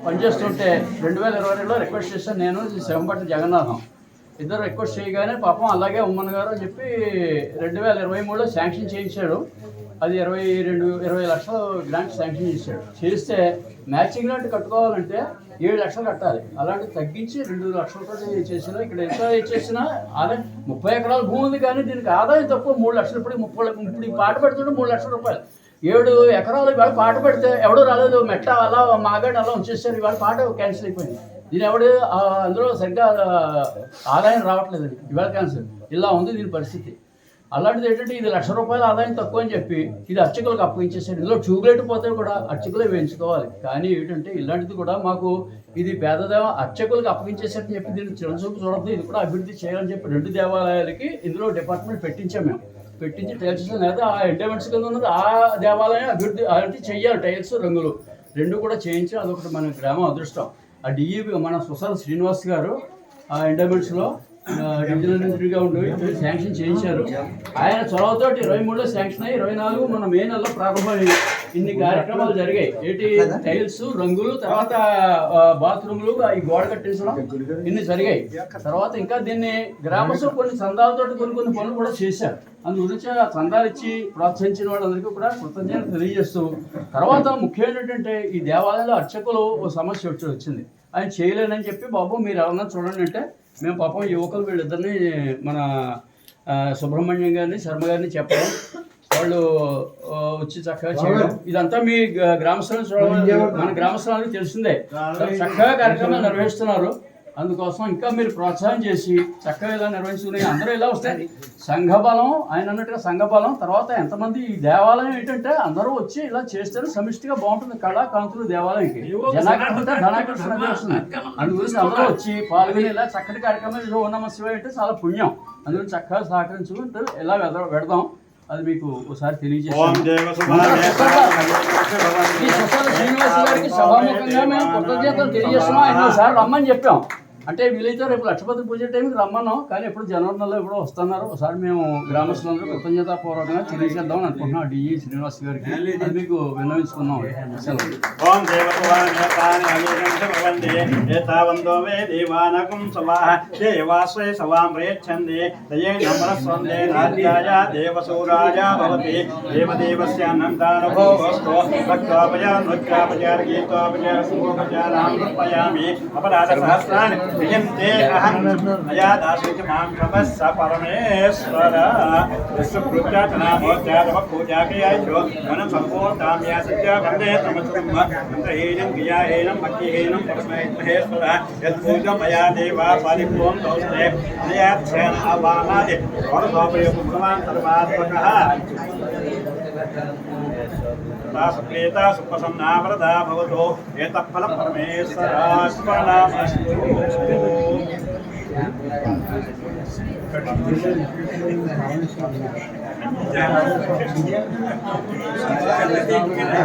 పనిచేస్తుంటే 2022లో రిక్వెస్ట్ చేశాను నేను శివంపట్ల జగన్నాథం ఇద్దరు రిక్వెస్ట్ చేయగానే పాపం అలాగే ఉమ్మన్ గారు అని చెప్పి 2023లో శాంక్షన్ చేయించాడు. అది 20 లక్షలు గ్రాంట్ శాంక్షన్ చేస్తే మ్యాచింగ్ గ్రాంట్ కట్టుకోవాలంటే 7 లక్షలు కట్టాలి. అలాంటివి తగ్గించి 2 లక్షలతో చేసినా ఇక్కడ ఎంత చేసినా అదే 30 ఎకరాల భూమి ఉంది కానీ దీనికి ఆదాయం తక్కువ 3 లక్షలు. ఇప్పుడు ఈ పాట పెడుతుంటే 3 లక్షల రూపాయలు. 7 ఎకరాలు ఇవాళ పాట పెడితే ఎవడో రాలేదు, మెట్ట అలా మాగాడు అలా ఉంచేస్తారు. ఇవాళ పాట క్యాన్సిల్ అయిపోయింది. దీని ఎవడు అందులో సరిగ్గా ఆదాయం రావట్లేదు. ఇవాళ క్యాన్సిల్ ఇలా ఉంది దీని పరిస్థితి. అలాంటిది ఏంటంటే ఇది 1 లక్ష రూపాయల ఆదాయం తక్కువ అని చెప్పి ఇది అర్చకులకు అప్పగించేసారు. ఇందులో ట్యూబ్లైట్ పోతే కూడా అర్చకులే వేయించుకోవాలి. కానీ ఏంటంటే ఇలాంటిది కూడా మాకు ఇది పేదదేవ అర్చకులకు అప్పగించేసారని చెప్పి దీన్ని చిరంచూపు చూడద్దు, ఇది కూడా అభివృద్ధి చేయాలని చెప్పి 2 దేవాలయాలకి ఇందులో డిపార్ట్మెంట్ పెట్టించాం. మేము పెట్టించి టైల్స్ లేదా ఆ ఎండోమెంట్స్ కింద ఉన్నది ఆ దేవాలయం అభివృద్ధి అలాంటి చెయ్యాలి. టైల్స్ రంగులు 2 కూడా చేయించి అదొకటి మన గ్రామం అదృష్టం. ఆ డిఈపి మన సుశాంత్ శ్రీనివాస్ గారు ఆ ఎండోమెంట్స్లో డివిజనల్ మంత్రిగా ఉండి శాంక్షన్ చేయించారు. ఆయన చొరవతో 23లో శాంక్షన్ అయ్యి 24 మన మే నెలలో ప్రారంభమయ్యి ఇన్ని కార్యక్రమాలు జరిగాయి. ఏంటి టైల్స్ రంగులు, తర్వాత బాత్రూమ్లు, ఈ గోడ కట్టించడం ఇన్ని జరిగాయి. తర్వాత ఇంకా దీన్ని గ్రామస్తులు కొన్ని చందాలతో కొన్ని పనులు కూడా చేశారు. అందు గురించి ఆ చందాలు ఇచ్చి ప్రోత్సహించిన వాళ్ళందరికీ కూడా కృతజ్ఞతలు తెలియజేస్తూ తర్వాత ముఖ్యం ఏంటంటే ఈ దేవాలయంలో అర్చకులు ఓ సమస్య వచ్చింది. ఆయన చేయలేనని చెప్పి బాబు మీరు ఎవరన్నా చూడండి అంటే మేము పాపం యువకులు వీళ్ళిద్దరిని మన సుబ్రహ్మణ్యం గారిని శర్మ గారిని చెప్పడం, వాళ్ళు వచ్చి చక్కగా చేయడం, ఇదంతా మీ గ్రామస్తులను చూడడం మన గ్రామస్తులకు తెలిసిందే. చక్కగా కార్యక్రమాలు నిర్వహిస్తున్నారు. అందుకోసం ఇంకా మీరు ప్రోత్సాహం చేసి చక్కగా ఇలా నిర్వహించుకుని అందరూ ఇలా వస్తాయి. సంఘబలం ఆయన అన్నట్టుగా సంఘబలం తర్వాత ఎంతమంది ఈ దేవాలయం ఏంటంటే అందరూ వచ్చి ఇలా చేస్తేనే సమిష్టిగా బాగుంటుంది. కళాకాంతులు దేవాలయంకి జనాకర్షణ ధనాకర్షణ వస్తుంది. అందుగురించి అందరూ వచ్చి పాల్గొని ఇలా చక్కటి కార్యక్రమం ఓం శివాయ అంటే చాలా పుణ్యం. అందుకని చక్కగా సహకరించుకుంటూ ఇలా వెడదాం. అది మీకు ఒకసారి తెలియజేస్తాను. శ్రీనివాస్ గారికి సభాముఖంగా మేము కృతజ్ఞతలు తెలియజేస్తున్నాం. ఆయన ఒకసారి రమ్మని చెప్పాం. అంటే వీలైతే రేపు లక్షపతి పూజ టైంకి రమ్మన్నాం, కానీ ఎప్పుడు జనవరి నెలలో ఎప్పుడో వస్తున్నారు. ఒకసారి మేము గ్రామస్తులందరూ కృతజ్ఞతాపూర్వకంగా తెలియజేద్దామని అనుకుంటున్నాం డిఈ శ్రీనివాస్ గారికి. అది మీకు విన్నవించుకున్నాం. प्रियन्ते अहं मया दासेच मां क्षमस्स परमेश्वर सुकृत्याचनामोच्चारमपूजाकयाचो वनं सम्पूर्णाम्या सत्या वन्दे तमस्कृम मन्त्रहीनं क्रियाहीनं भक्तिहीनं परमेश्वर यत्पूजं मया देवा परिपूर्णं दोस्ते मयाच्छेन अवानादि सर्वोपयोगभगवान् सर्वात्मकः सुप्रीता सुप्रसन्ना वरदा भवतो एतत् फलं परमेश्वरार्पणमस्तु।